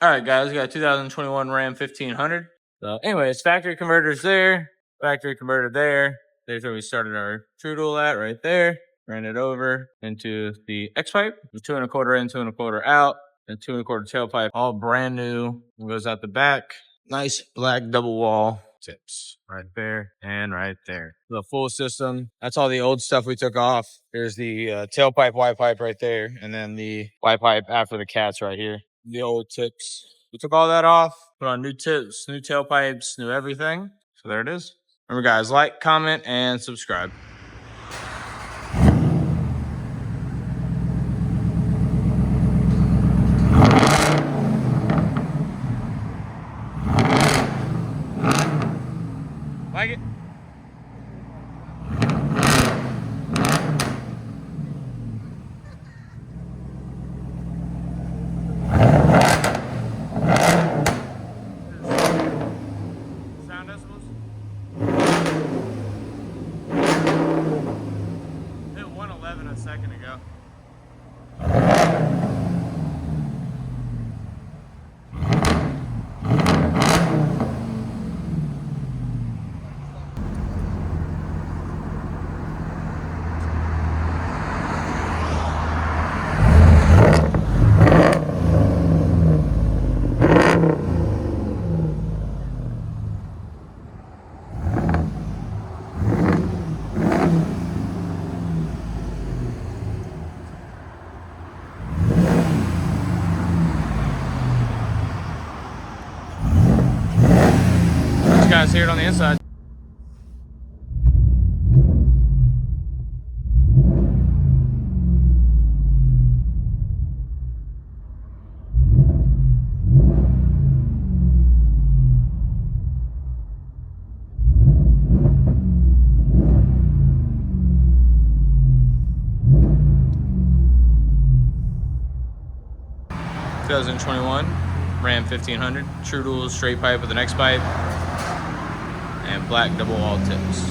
All right, guys, we got 2021 Ram 1500. So, anyways, factory converters there, factory converter there. There's where we started our true dual at, right there. Ran it over into the X pipe. 2 1/4 in, 2 1/4 out, and 2 1/4 tailpipe. All brand new. It goes out the back. Nice black double wall tips right there and right there. The full system. That's all the old stuff we took off. Here's the tailpipe, Y pipe right there, and then the Y pipe after the cats right here. The old tips. We took all that off, put on new tips, new tailpipes, new everything. So there it is. Remember, guys, like, comment, and subscribe. Like it? Sound decibels? Hit 111 a second ago. You guys hear it on the inside. (2021) Ram 1500, true dual straight pipe with an X pipe, and black double wall tips.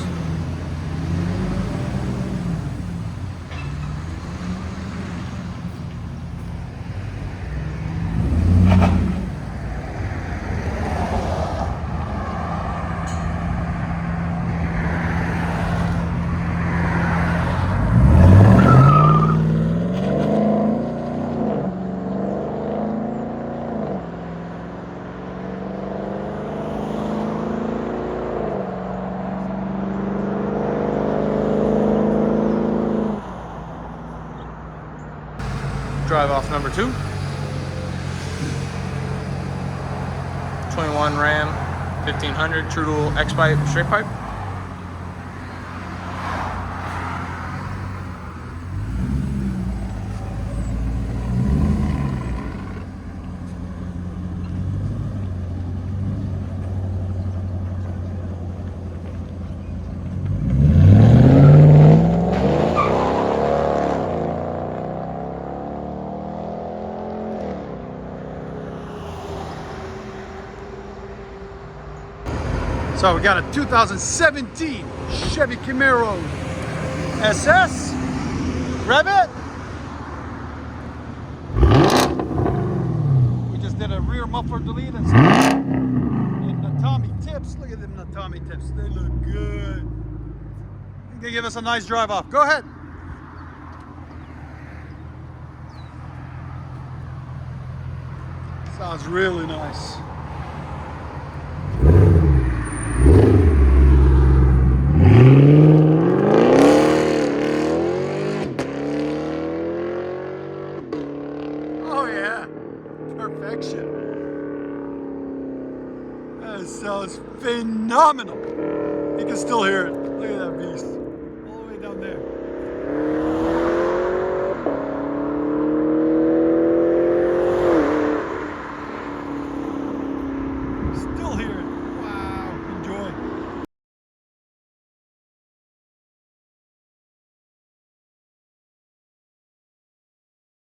Drive off number 2. 21 Ram 1500, true dual X pipe, straight pipe. So we got a 2017 Chevy Camaro SS. Rev it. We just did a rear muffler delete and Natami tips. Look at them Natami tips. They look good. They give us a nice drive off. Go ahead. Sounds really nice. Oh yeah, perfection. That sounds phenomenal. You can still hear it. Look at that beast. All the way down there. Still hear it.